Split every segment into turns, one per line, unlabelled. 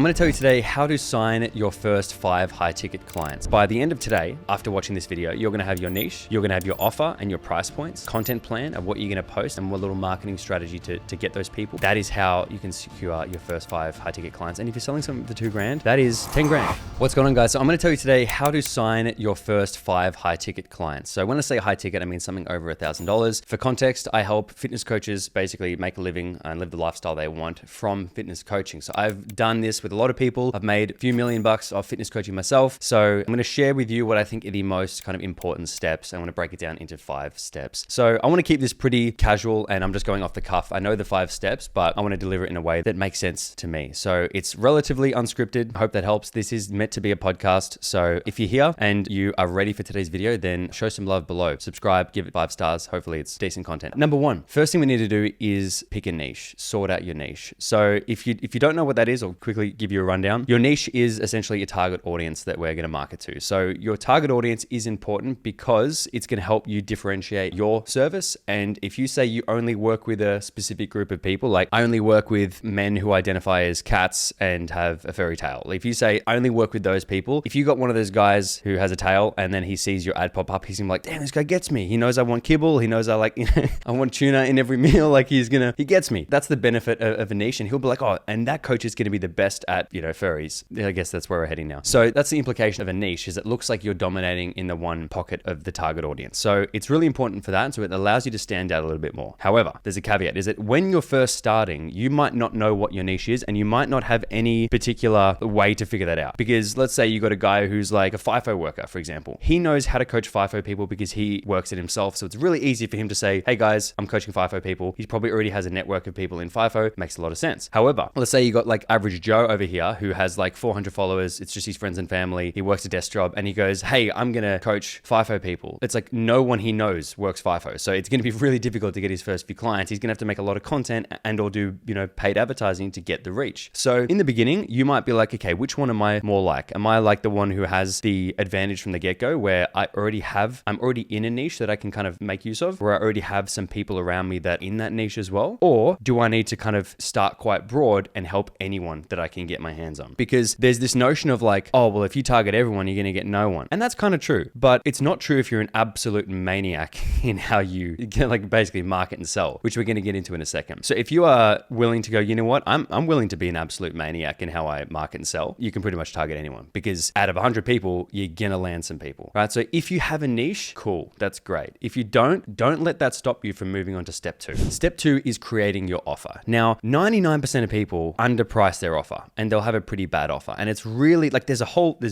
going to tell you today how to sign your first 5 high ticket clients. By the end of today, after watching this video, you're going to have your niche, you're going to have your offer and your price points, content plan of what you're going to post, and what little marketing strategy to get those people. That is how you can secure your first 5 high ticket clients. And if you're selling something for 2 grand, that is 10 grand. What's going on, guys? So I'm going to tell you today how to sign your first 5 high ticket clients. So when I say high ticket, I mean something over $1,000. For context, I help fitness coaches basically make a living and live the lifestyle they want from fitness coaching. So I've done this with a lot of people. I've made a few million bucks off fitness coaching myself. So I'm going to share with you what I think are the most kind of important steps. I want to break it down into 5 steps. So I want to keep this pretty casual and I'm just going off the cuff. I know the 5 steps, but I want to deliver it in a way that makes sense to me. So it's relatively unscripted. I hope that helps. This is meant to be a podcast. So if you're here and you are ready for today's video, then show some love below. Subscribe, give it 5 stars. Hopefully it's decent content. Number 1, first thing we need to do is pick a niche, sort out your niche. So if you don't know what that is, I'll quickly give you a rundown. Your niche is essentially your target audience that we're going to market to. So your target audience is important because it's going to help you differentiate your service. And if you say you only work with a specific group of people, like I only work with men who identify as cats and have a furry tail. If you say I only work with those people, if you got one of those guys who has a tail and then he sees your ad pop up, he's gonna be like, damn, this guy gets me. He knows I want kibble. He knows I like, I want tuna in every meal. Like he gets me. That's the benefit of a niche. And he'll be like, oh, and that coach is going to be the best at, furries. I guess that's where we're heading now. So that's the implication of a niche, is it looks like you're dominating in the one pocket of the target audience. So it's really important for that. So it allows you to stand out a little bit more. However, there's a caveat, is that when you're first starting, you might not know what your niche is and you might not have any particular way to figure that out. Because let's say you got a guy who's like a FIFO worker, for example. He knows how to coach FIFO people because he works it himself. So it's really easy for him to say, hey guys, I'm coaching FIFO people. He probably already has a network of people in FIFO. Makes a lot of sense. However, let's say you got like average Joe over here who has like 400 followers. It's just his friends and family. He works a desk job and he goes, hey, I'm going to coach FIFO people. It's like no one he knows works FIFO. So it's going to be really difficult to get his first few clients. He's going to have to make a lot of content and or do, paid advertising to get the reach. So in the beginning, you might be like, okay, which one am I more like? Am I like the one who has the advantage from the get-go where I'm already in a niche that I can kind of make use of, where I already have some people around me that in that niche as well? Or do I need to kind of start quite broad and help anyone that I can get my hands on? Because there's this notion of like, oh, well, if you target everyone, you're going to get no one. And that's kind of true, but it's not true if you're an absolute maniac in how you get like basically market and sell, which we're going to get into in a second. So if you are willing to go, you know what, I'm willing to be an absolute maniac in how I market and sell, you can pretty much target anyone, because out of 100 people, you're going to land some people, right? So if you have a niche, cool, that's great. If you don't let that stop you from moving on to step 2. Step 2 is creating your offer. Now, 99% of people underprice their offer and they'll have a pretty bad offer. And it's really like there's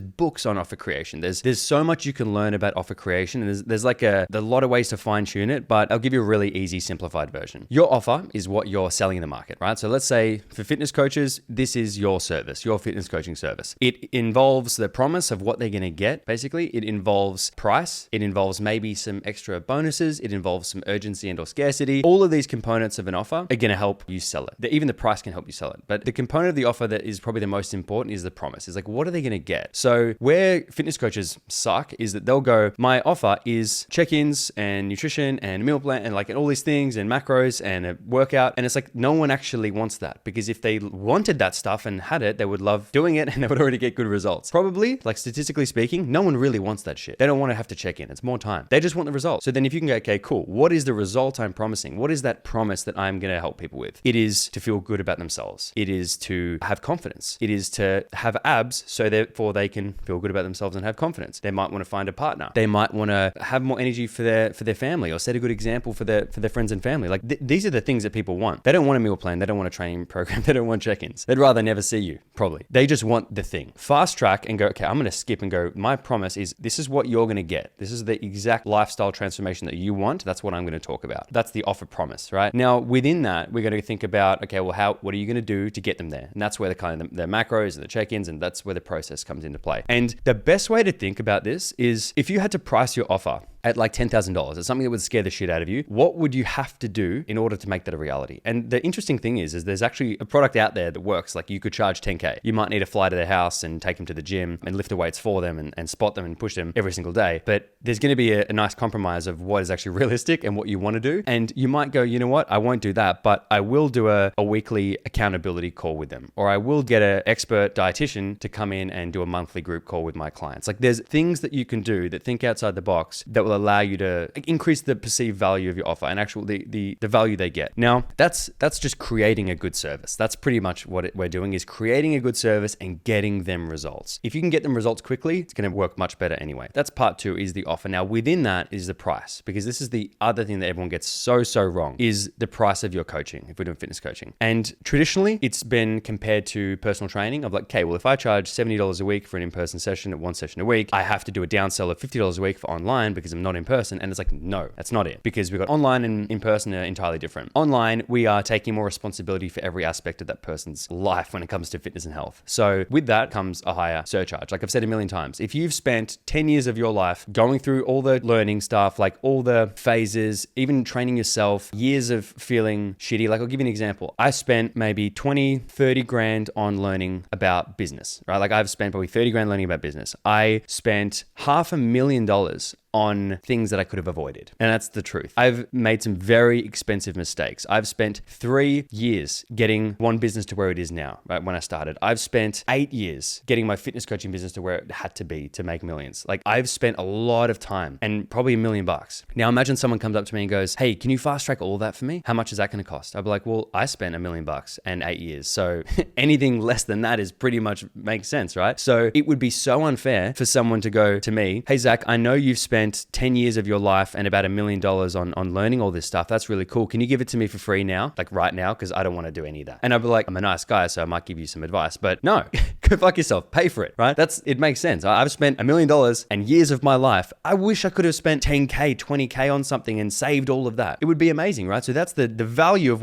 books on offer creation. There's so much you can learn about offer creation. And there's like a lot of ways to fine tune it, but I'll give you a really easy simplified version. Your offer is what you're selling in the market, right? So let's say for fitness coaches, this is your service, your fitness coaching service. It involves the promise of what they're going to get. Basically, it involves price. It involves maybe some extra bonuses. It involves some urgency and or scarcity. All of these components of an offer are going to help you sell it. Even the price can help you sell it. But the component of the offer that is probably the most important is the promise. It's like, what are they going to get? So where fitness coaches suck is that they'll go, my offer is check-ins and nutrition and meal plan and all these things and macros and a workout. And it's like, no one actually wants that, because if they wanted that stuff and had it, they would love doing it and they would already get good results. Probably, like statistically speaking, no one really wants that shit. They don't want to have to check in. It's more time. They just want the result. So then if you can go, okay, cool. What is the result I'm promising? What is that promise that I'm going to help people with? It is to feel good about themselves. It is to have confidence. It is to have abs so therefore they can feel good about themselves and have confidence. They might want to find a partner. They might want to have more energy for their family, or set a good example for their friends and family. Like these are the things that people want. They don't want a meal plan. They don't want a training program. They don't want check-ins. They'd rather never see you, probably. They just want the thing. Fast track and go, okay, I'm going to skip and go, my promise is this is what you're going to get. This is the exact lifestyle transformation that you want. That's what I'm going to talk about. That's the offer promise, right? Now, within that, we're going to think about, okay, well, what are you going to do to get them there? And that's where the kind of the macros and the check-ins, and that's where the process comes into play. And the best way to think about this is if you had to price your offer at like $10,000. It's something that would scare the shit out of you. What would you have to do in order to make that a reality? And the interesting thing is there's actually a product out there that works. Like you could charge 10K. You might need to fly to their house and take them to the gym and lift the weights for them and spot them and push them every single day. But there's going to be a nice compromise of what is actually realistic and what you want to do. And you might go, you know what? I won't do that, but I will do a weekly accountability call with them. Or I will get an expert dietitian to come in and do a monthly group call with my clients. Like there's things that you can do that think outside the box that will allow you to increase the perceived value of your offer and actually the value they get. Now, that's just creating a good service. That's pretty much what we're doing, is creating a good service and getting them results. If you can get them results quickly, it's going to work much better anyway. That's part 2, is the offer. Now, within that is the price, because this is the other thing that everyone gets so wrong, is the price of your coaching, if we're doing fitness coaching. And traditionally, it's been compared to personal training of like, okay, well, if I charge $70 a week for an in-person session at 1 session a week, I have to do a downsell of $50 a week for online because I'm not in person. And it's like, no, that's not it, because we've got online and in person are entirely different. Online, we are taking more responsibility for every aspect of that person's life when it comes to fitness and health. So with that comes a higher surcharge. Like I've said a million times, if you've spent 10 years of your life going through all the learning stuff, like all the phases, even training yourself, years of feeling shitty. Like I'll give you an example. I spent maybe 20, 30 grand on learning about business, right? Like I've spent probably 30 grand learning about business. I spent $500,000 on things that I could have avoided. And that's the truth. I've made some very expensive mistakes. I've spent 3 years getting one business to where it is now, right? When I started, I've spent 8 years getting my fitness coaching business to where it had to be to make millions. Like I've spent a lot of time and probably $1 million. Now imagine someone comes up to me and goes, hey, can you fast track all that for me? How much is that going to cost? I'd be like, well, I spent $1 million and 8 years. So anything less than that is pretty much makes sense, right? So it would be so unfair for someone to go to me, hey, Zach, I know you've spent 10 years of your life and about $1 million on learning all this stuff. That's really cool. Can you give it to me for free now? Like right now? Because I don't want to do any of that. And I'd be like, I'm a nice guy, so I might give you some advice, but no, go fuck yourself. Pay for it, right? It makes sense. I've spent $1 million and years of my life. I wish I could have spent 10K, 20K on something and saved all of that. It would be amazing, right? So that's the value of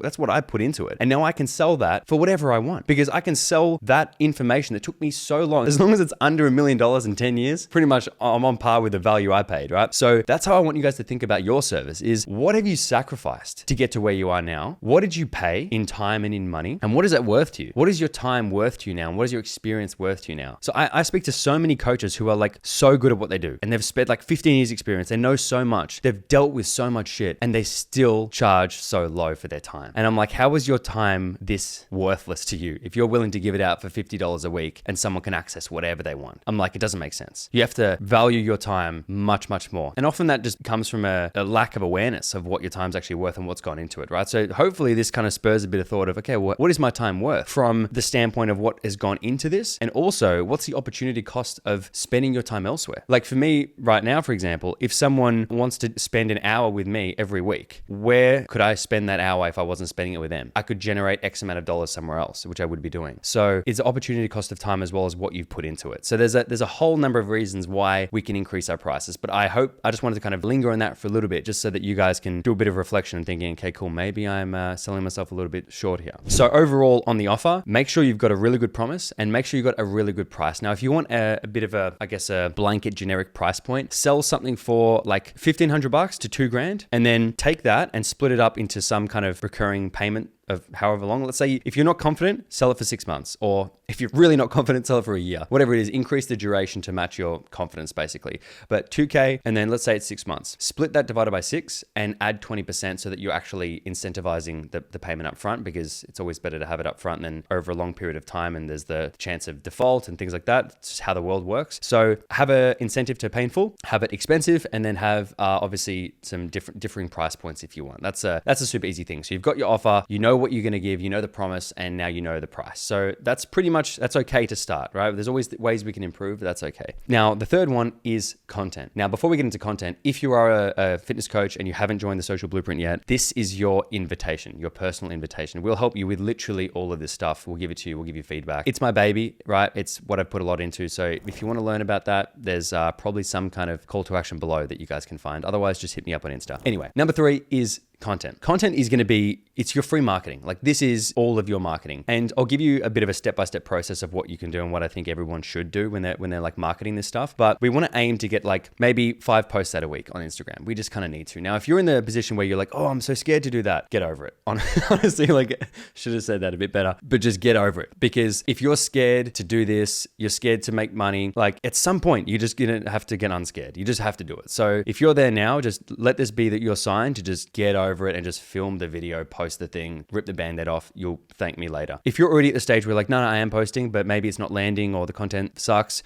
that's what I put into it. And now I can sell that for whatever I want, because I can sell that information that took me so long. As long as it's under $1 million in 10 years, pretty much I'm on par with the value I paid, right? So that's how I want you guys to think about your service, is what have you sacrificed to get to where you are now? What did you pay in time and in money? And what is that worth to you? What is your time worth to you now? And what is your experience worth to you now? So I speak to so many coaches who are like so good at what they do, and they've spent like 15 years experience. They know so much. They've dealt with so much shit, and they still charge so low for their time. And I'm like, how is your time this worthless to you if you're willing to give it out for $50 a week and someone can access whatever they want? I'm like, it doesn't make sense. You have to value your time much more. And often that just comes from a lack of awareness of what your time's actually worth and what's gone into it, right? So hopefully this kind of spurs a bit of thought of, okay, well, what is my time worth from the standpoint of what has gone into this? And also, what's the opportunity cost of spending your time elsewhere? Like for me right now, for example, if someone wants to spend an hour with me every week, where could I spend that hour if I wasn't spending it with them? I could generate X amount of dollars somewhere else, which I would be doing. So it's the opportunity cost of time as well as what you've put into it. So there's a whole number of reasons why we can increase our prices, but I just wanted to kind of linger on that for a little bit, just so that you guys can do a bit of reflection and thinking, okay, cool, maybe I'm selling myself a little bit short here. So overall on the offer, make sure you've got a really good promise and make sure you've got a really good price. Now, if you want a bit of a blanket generic price point, sell something for like $1,500 to $2,000, and then take that and split it up into some kind of recurring payment of however long. Let's say if you're not confident, sell it for 6 months. Or if you're really not confident, sell it for a year. Whatever it is, increase the duration to match your confidence basically. But 2K, and then let's say it's 6 months. Split that divided by 6 and add 20% so that you're actually incentivizing the payment up front, because it's always better to have it up front than over a long period of time, and there's the chance of default and things like that. It's just how the world works. So have an incentive to pay in full, have it expensive, and then have obviously some differing price points if you want. That's a super easy thing. So you've got your offer, you know what you're going to give, you know the promise, and now you know the price. So that's okay to start, right? There's always ways we can improve, but that's okay. Now, the third one is content. Now, before we get into content, if you are a fitness coach and you haven't joined the Social Blueprint yet, this is your invitation, your personal invitation. We'll help you with literally all of this stuff. We'll give it to you. We'll give you feedback. It's my baby, right? It's what I've put a lot into. So if you want to learn about that, there's probably some kind of call to action below that you guys can find. Otherwise, just hit me up on Insta. Anyway, number 3 is content. Content is going to be, it's your free marketing. Like this is all of your marketing. And I'll give you a bit of a step-by-step process of what you can do and what I think everyone should do when they're like marketing this stuff. But we want to aim to get like maybe 5 posts out a week on Instagram. We just kind of need to. Now, if you're in the position where you're like, oh, I'm so scared to do that, get over it. Honestly, like should have said that a bit better, but just get over it. Because if you're scared to do this, you're scared to make money, like at some point you're just going to have to get unscared. You just have to do it. So if you're there now, just let this be that your sign to just get over it and just film the video, post the thing, rip the band-aid off. You'll thank me later. If you're already at the stage where like, no, I am posting, but maybe it's not landing or the content sucks,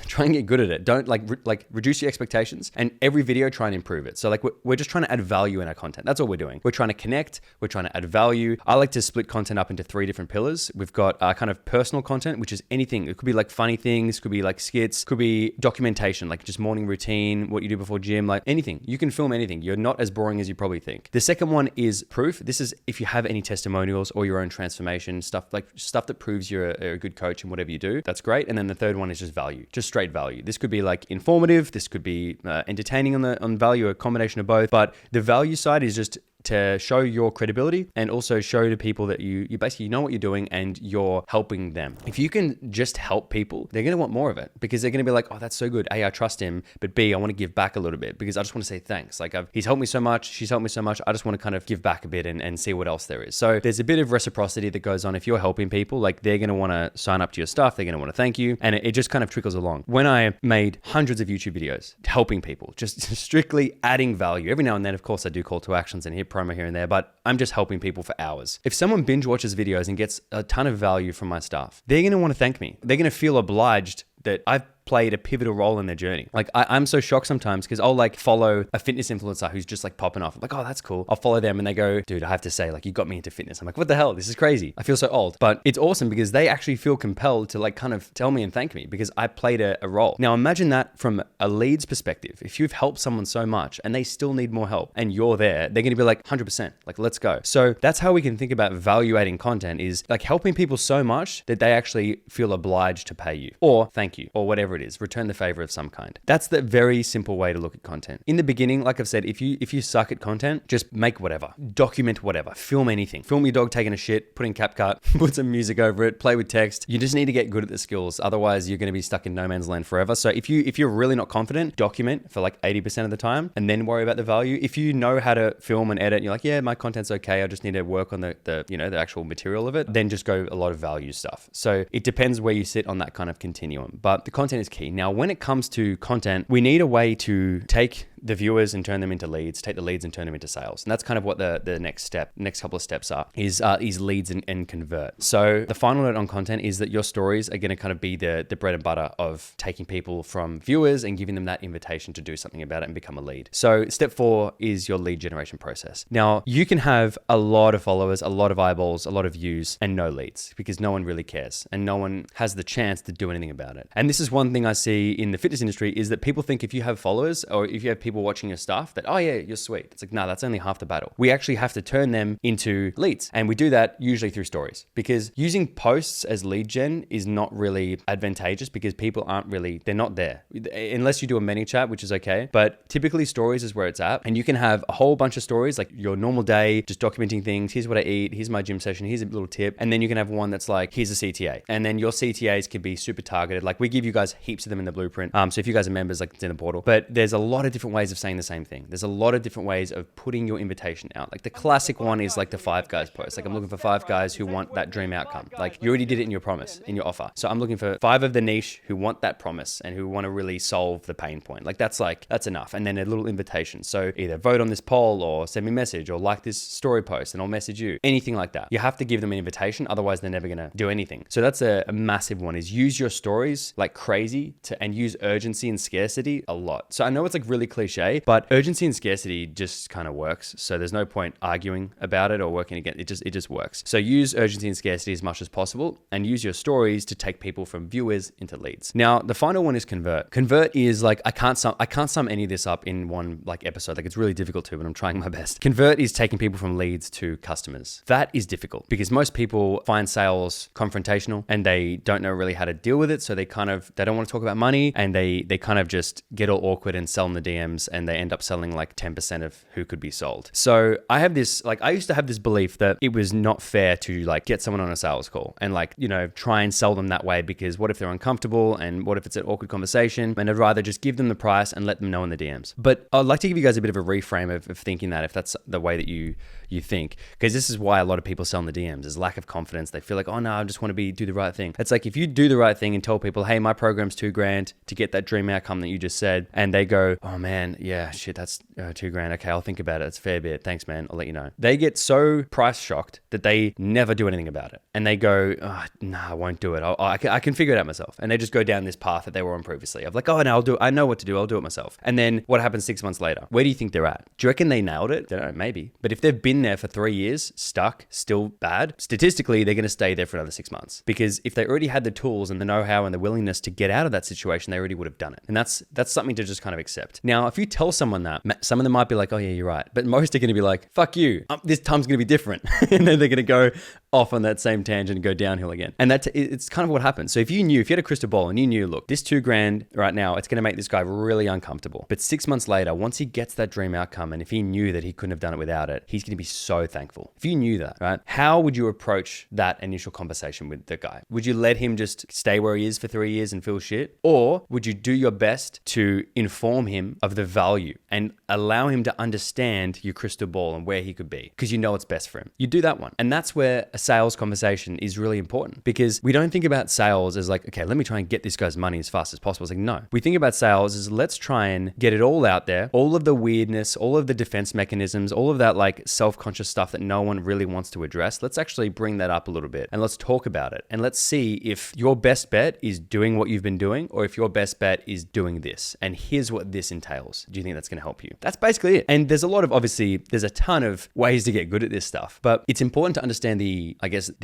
try and get good at it. Don't like reduce your expectations, and every video try and improve it. So like we're just trying to add value in our content. That's all we're doing. We're trying to connect. We're trying to add value. I like to split content up into 3 different pillars. We've got kind of personal content, which is anything. It could be like funny things, could be like skits, could be documentation, like just morning routine, what you do before gym, like anything. You can film anything. You're not as boring as you probably think. The second one is proof. This is if you have any testimonials or your own transformation stuff, like stuff that proves you're a good coach in whatever you do. That's great. And then the third one is just value, just straight value. This could be like informative. This could be entertaining on value, a combination of both. But the value side is just to show your credibility and also show to people that you basically know what you're doing and you're helping them. If you can just help people, they're going to want more of it because they're going to be like, oh, that's so good. A, I trust him, but B, I want to give back a little bit because I just want to say thanks. Like he's helped me so much. She's helped me so much. I just want to kind of give back a bit and see what else there is. So there's a bit of reciprocity that goes on. If you're helping people, like they're going to want to sign up to your stuff. They're going to want to thank you. And it just kind of trickles along. When I made hundreds of YouTube videos helping people, just strictly adding value, every now and then, of course, I do call to actions and hit promo here and there, but I'm just helping people for hours. If someone binge watches videos and gets a ton of value from my stuff, they're going to want to thank me. They're going to feel obliged that I've played a pivotal role in their journey. Like I'm so shocked sometimes because I'll like follow a fitness influencer who's just like popping off. I'm like, oh, that's cool. I'll follow them and they go, dude, I have to say, like, you got me into fitness. I'm like, what the hell? This is crazy. I feel so old. But it's awesome because they actually feel compelled to like kind of tell me and thank me because I played a role. Now imagine that from a lead's perspective. If you've helped someone so much and they still need more help and you're there, they're going to be like 100%, like, let's go. So that's how we can think about value-adding content is like helping people so much that they actually feel obliged to pay you or thank you or whatever it is, return the favor of some kind. That's the very simple way to look at content. In the beginning, like I've said, if you suck at content, just make whatever, document whatever, film anything, film your dog taking a shit, put in CapCut, put some music over it, play with text. You just need to get good at the skills. Otherwise you're going to be stuck in no man's land forever. So if you're really not confident, document for like 80% of the time and then worry about the value. If you know how to film and edit, and you're like, yeah, my content's okay. I just need to work on the actual material of it. Then just go a lot of value stuff. So it depends where you sit on that kind of continuum, but the content is key. Now, when it comes to content, we need a way to take the viewers and turn them into leads, take the leads and turn them into sales. And that's kind of what the next couple of steps are, is leads and convert. So the final note on content is that your stories are going to kind of be the bread and butter of taking people from viewers and giving them that invitation to do something about it and become a lead. So step 4 is your lead generation process. Now you can have a lot of followers, a lot of eyeballs, a lot of views and no leads because no one really cares and no one has the chance to do anything about it. And this is one thing I see in the fitness industry is that people think if you have followers or if you have people watching your stuff that, oh yeah, you're sweet. It's like, no, that's only half the battle. We actually have to turn them into leads. And we do that usually through stories because using posts as lead gen is not really advantageous because people they're not there. Unless you do a mini chat, which is okay. But typically stories is where it's at. And you can have a whole bunch of stories like your normal day, just documenting things. Here's what I eat. Here's my gym session. Here's a little tip. And then you can have one that's like, here's a CTA. And then your CTAs can be super targeted. Like we give you guys heaps of them in the blueprint. So if you guys are members, like it's in the portal, but there's a lot of different ways of saying the same thing. There's a lot of different ways of putting your invitation out. Like the classic one is like the 5 guys post. Like I'm looking for 5 guys who want that dream outcome. Like you already did it in your promise, in your offer. So I'm looking for 5 of the niche who want that promise and who want to really solve the pain point. Like that's enough. And then a little invitation. So either vote on this poll or send me a message or like this story post and I'll message you. Anything like that. You have to give them an invitation. Otherwise they're never going to do anything. So that's a massive one, is use your stories like crazy and use urgency and scarcity a lot. So I know it's like really cliche, but urgency and scarcity just kind of works. So there's no point arguing about it or working against it. It just works. So use urgency and scarcity as much as possible and use your stories to take people from viewers into leads. Now, the final one is convert. Convert is like, I can't sum any of this up in one like episode. Like it's really difficult to, but I'm trying my best. Convert is taking people from leads to customers. That is difficult because most people find sales confrontational and they don't know really how to deal with it. So they don't want to talk about money and they kind of just get all awkward and sell in the DMs DMs and they end up selling like 10% of who could be sold. So I have this, like, I used to have this belief that it was not fair to like get someone on a sales call and like, you know, try and sell them that way, because what if they're uncomfortable and what if it's an awkward conversation? And I'd rather just give them the price and let them know in the DMs. But I'd like to give you guys a bit of a reframe of thinking that, if that's the way that you think, because this is why a lot of people sell in the DMs is lack of confidence. They feel like, oh no, I just want to do the right thing. It's like, if you do the right thing and tell people, hey, my program's $2,000 to get that dream outcome that you just said, and they go, oh man, yeah, shit, that's $2,000. Okay, I'll think about it. It's a fair bit. Thanks, man. I'll let you know. They get so price shocked that they never do anything about it. And they go, oh, no, I won't do it. I can figure it out myself. And they just go down this path that they were on previously of like, oh no, I'll do it. I know what to do. I'll do it myself. And then what happens 6 months later? Where do you think they're at? Do you reckon they nailed it? I don't know, maybe. But if they've been there for 3 years, stuck, still bad, statistically, they're going to stay there for another 6 months. Because if they already had the tools and the know-how and the willingness to get out of that situation, they already would have done it. And that's something to just kind of accept. Now, if you tell someone that, some of them might be like, oh yeah, you're right. But most are going to be like, fuck you. This time's going to be different. And then they're going to go off on that same tangent and go downhill again. And it's kind of what happens. So if you had a crystal ball and you knew, look, this $2,000 right now, it's going to make this guy really uncomfortable. But 6 months later, once he gets that dream outcome, and if he knew that he couldn't have done it without it, he's going to be so thankful. If you knew that, right? How would you approach that initial conversation with the guy? Would you let him just stay where he is for 3 years and feel shit? Or would you do your best to inform him of the value and allow him to understand your crystal ball and where he could be? Because you know it's best for him. You do that one. And that's where a sales conversation is really important, because we don't think about sales as like, okay, let me try and get this guy's money as fast as possible. It's like, no. We think about sales as, let's try and get it all out there, all of the weirdness, all of the defense mechanisms, all of that like self-conscious stuff that no one really wants to address. Let's actually bring that up a little bit and let's talk about it. And let's see if your best bet is doing what you've been doing, or if your best bet is doing this. And here's what this entails. Do you think that's going to help you? That's basically it. And there's a ton of ways to get good at this stuff, but it's important to understand the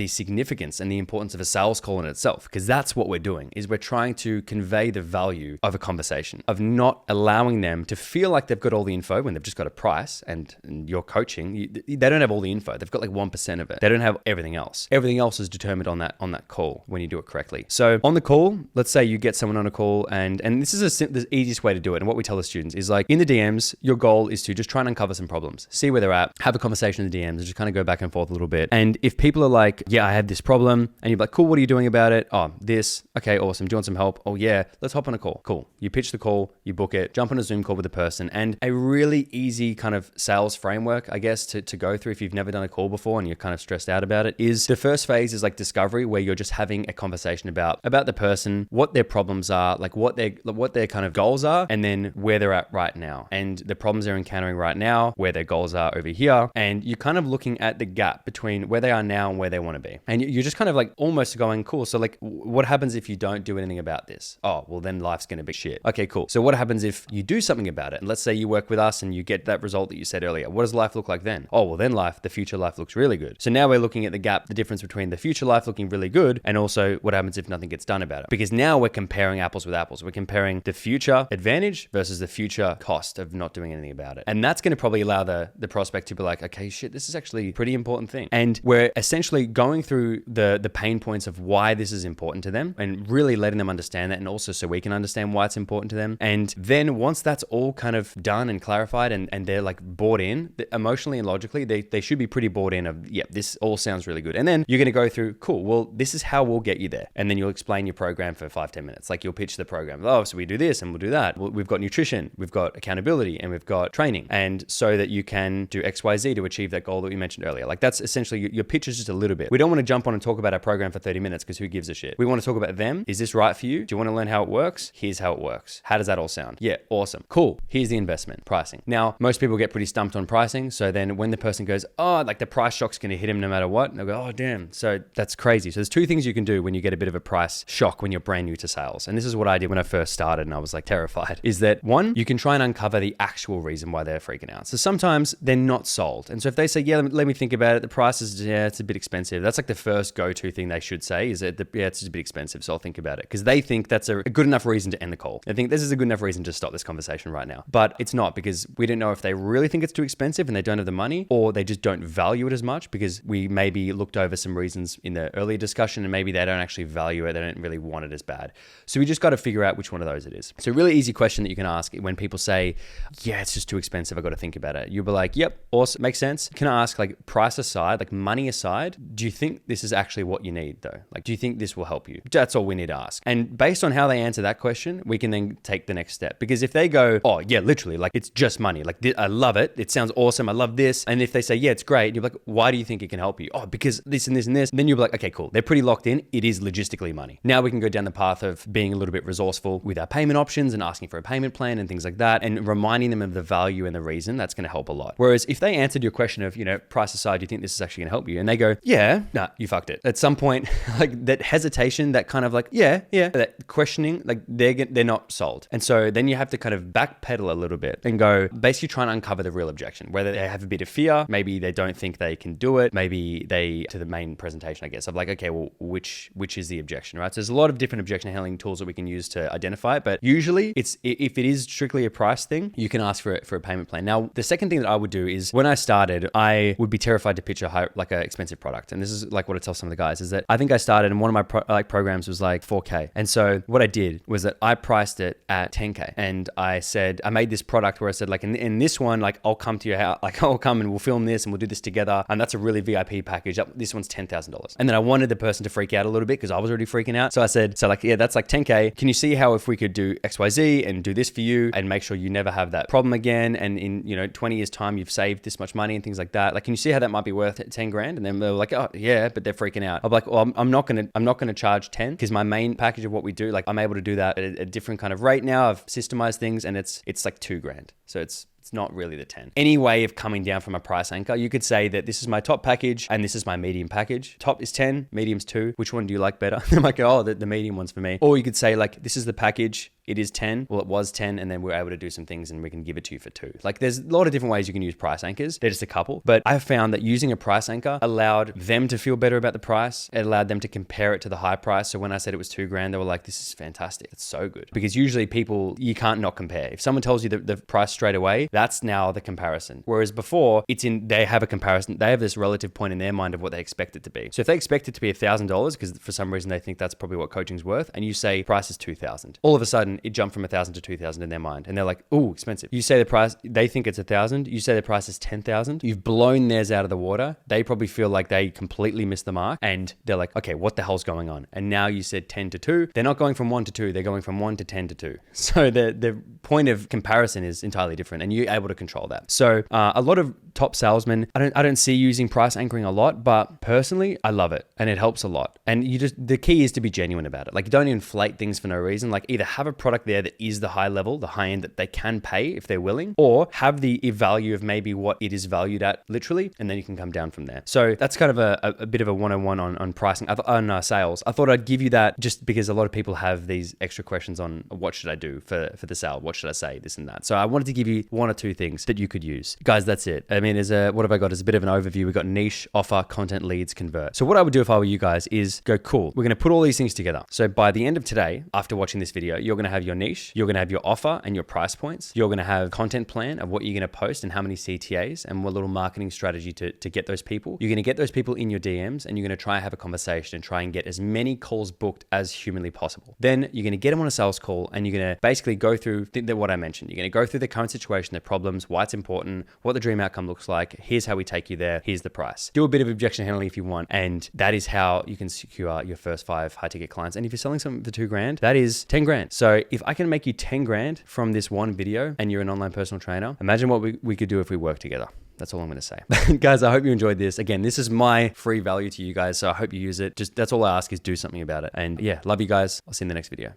significance and the importance of a sales call in itself, because that's what we're doing, is we're trying to convey the value of a conversation, of not allowing them to feel like they've got all the info when they've just got a price and you're coaching. They don't have all the info. They've got like 1% of it. They don't have everything else. Everything else is determined on that call when you do it correctly. So on the call, let's say you get someone on a call, and this is the easiest way to do it. And what we tell the students is like, in the DMs, your goal is to just try and uncover some problems, see where they're at, have a conversation in the DMs, and just kind of go back and forth a little bit. And if people are like, yeah, I have this problem, and you're like, cool, what are you doing about it? Oh, this. Okay, awesome. Do you want some help? Oh yeah, let's hop on a call. Cool. You pitch the call, you book it, jump on a Zoom call with the person, and a really easy kind of sales framework, I guess, to go through if you've never done a call before and you're kind of stressed out about it, is the first phase is like discovery, where you're just having a conversation about the person, what their problems are, like what their kind of goals are, and then where they're at right now, and the problems they're encountering right now, where their goals are over here. And you're kind of looking at the gap between where they are now and where they want to be. And you're just kind of like almost going, cool. So like, what happens if you don't do anything about this? Oh, well then life's going to be shit. Okay, cool. So what happens if you do something about it? And let's say you work with us and you get that result that you said earlier. What does life look like then? Oh, well then the future life looks really good. So now we're looking at the gap, the difference between the future life looking really good and also what happens if nothing gets done about it. Because now we're comparing apples with apples. We're comparing the future advantage versus the future cost of not doing anything about it. And that's going to probably allow the prospect to be like, okay, shit, this is actually a pretty important thing. And we're essentially going through the pain points of why this is important to them and really letting them understand that, and also so we can understand why it's important to them. And then once that's all kind of done and clarified and they're like bought in emotionally and logically, they should be pretty bought in of, yeah, this all sounds really good. And then you're going to go through, cool, well, this is how we'll get you there. And then you'll explain your program for 5-10 minutes. Like you'll pitch the program. Oh, so we do this and we'll do that. We've got nutrition, we've got accountability, and we've got training. And so that you can do XYZ to achieve that goal that we mentioned earlier. Like that's essentially your pitch is just a little bit. We don't want to jump on and talk about our program for 30 minutes because who gives a shit? We want to talk about them. Is this right for you? Do you want to learn how it works? Here's how it works. How does that all sound? Yeah, awesome. Cool. Here's the investment. Pricing. Now, most people get pretty stumped on pricing. So then when the person goes, oh, like the price shock's going to hit him no matter what, and they'll go, oh, damn. So that's crazy. So there's two things you can do when you get a bit of a price shock when you're brand new to sales. And this is what I did when I first started and I was like terrified, is that one, you can try and uncover the actual reason why they're freaking out. So sometimes they're not sold. And so if they say, yeah, let me think about it, the price is, yeah, it's a bit expensive. That's like the first go-to thing they should say is that, yeah, it's just a bit expensive. So I'll think about it. Because they think that's a good enough reason to end the call. I think this is a good enough reason to stop this conversation right now. But it's not, because we don't know if they really think it's too expensive and they don't have the money, or they just don't value it as much because we maybe looked over some reasons in the earlier discussion and maybe they don't actually value it. They don't really want it as bad. So we just got to figure out which one of those it is. So a really easy question that you can ask when people say, yeah, it's just too expensive, I've got to think about it. You'll be like, yep, awesome, makes sense. Can I ask, like, price aside, like money aside, do you think this is actually what you need though? Like, do you think this will help you? That's all we need to ask. And based on how they answer that question, we can then take the next step. Because if they go, oh yeah, literally, like it's just money. Like I love it. It sounds awesome. I love this. And if they say, yeah, it's great, you're like, why do you think it can help you? Oh, because this and this and this. And then you'll be like, okay, cool. They're pretty locked in. It is logistically money. Now we can go down the path of being a little bit resourceful with our payment options and asking for a payment plan and things like that, and reminding them of the value and the reason. That's going to help a lot. Whereas if they answered your question of, price aside, do you think this is actually going to help you? And they go, yeah, nah, you fucked it. At some point, like that hesitation, that kind of like, yeah, that questioning, like they're not sold. And so then you have to kind of backpedal a little bit and go, basically try and uncover the real objection, whether they have a bit of fear, maybe they don't think they can do it, maybe to the main presentation, I guess, of like, okay, well, which is the objection, right? So there's a lot of different objection handling tools that we can use to identify it, but usually if it is strictly a price thing, you can ask for a payment plan. Now, the second thing that I would do is when I started, I would be terrified to pitch an expensive product. And this is like what I tell some of the guys is that I think I started and one of my programs was like $4K. And so what I did was that I priced it at $10K. And I said, I made this product where I said, like, in this one, like, I'll come to your house, like, I'll come and we'll film this and we'll do this together. And that's a really VIP package. This one's $10,000. And then I wanted the person to freak out a little bit because I was already freaking out. So I said, yeah, that's like $10K. Can you see how if we could do XYZ and do this for you and make sure you never have that problem again? And in, 20 years time, you've saved this much money and things like that. Like, can you see how that might be worth 10 grand? And then they're like, oh yeah, but they're freaking out. I'm like, well, I'm not going to charge 10 because my main package of what we do, like I'm able to do that at a different kind of rate now. I've systemized things and it's like 2 grand. So it's not really the 10. Any way of coming down from a price anchor, you could say that this is my top package and this is my medium package. Top is 10, medium's 2. Which one do you like better? I'm like, oh, the medium one's for me. Or you could say like, this is the package. It is 10. Well, it was 10. And then we're able to do some things and we can give it to you for 2. Like there's a lot of different ways you can use price anchors. They're just a couple. But I found that using a price anchor allowed them to feel better about the price. It allowed them to compare it to the high price. So when I said it was 2 grand, they were like, this is fantastic. It's so good. Because usually people, you can't not compare. If someone tells you the price straight away, that's now the comparison. Whereas before, they have a comparison. They have this relative point in their mind of what they expect it to be. So if they expect it to be $1,000, because for some reason they think that's probably what coaching's worth, and you say price is 2,000, all of a sudden it jumped from 1,000 to 2,000 in their mind, and they're like, "Ooh, expensive." You say the price, they think it's 1,000. You say the price is 10,000. You've blown theirs out of the water. They probably feel like they completely missed the mark, and they're like, "Okay, what the hell's going on?" And now you said 10 to 2. They're not going from 1 to 2. They're going from 1 to 10 to 2. So the point of comparison is entirely different, and you're able to control that. So a lot of top salesmen, I don't see using price anchoring a lot, but personally, I love it, and it helps a lot. And the key is to be genuine about it. Like, don't inflate things for no reason. Like, either have a product there that is the high level, the high end that they can pay if they're willing, or have the value of maybe what it is valued at literally, and then you can come down from there. So that's kind of a bit of a 101 on pricing, on sales. I thought I'd give you that just because a lot of people have these extra questions on what should I do for the sale? What should I say? This and that. So I wanted to give you 1 or 2 things that you could use. Guys, that's it. I mean, what have I got as a bit of an overview? We've got niche, offer, content, leads, convert. So what I would do if I were you guys is go, cool, we're going to put all these things together. So by the end of today, after watching this video, you're going to have your niche, you're going to have your offer and your price points. You're going to have content plan of what you're going to post and how many CTAs and what little marketing strategy to get those people. You're going to get those people in your DMs and you're going to try and have a conversation and try and get as many calls booked as humanly possible. Then you're going to get them on a sales call and you're going to basically go through what I mentioned. You're going to go through the current situation, the problems, why it's important, what the dream outcome looks like. Here's how we take you there. Here's the price. Do a bit of objection handling if you want. And that is how you can secure your first 5 high ticket clients. And if you're selling something for 2 grand, that is 10 grand. So if I can make you 10 grand from this one video and you're an online personal trainer, imagine what we could do if we work together. That's all I'm going to say. Guys, I hope you enjoyed this. Again, this is my free value to you guys. So I hope you use it. That's all I ask is do something about it. And yeah, love you guys. I'll see you in the next video.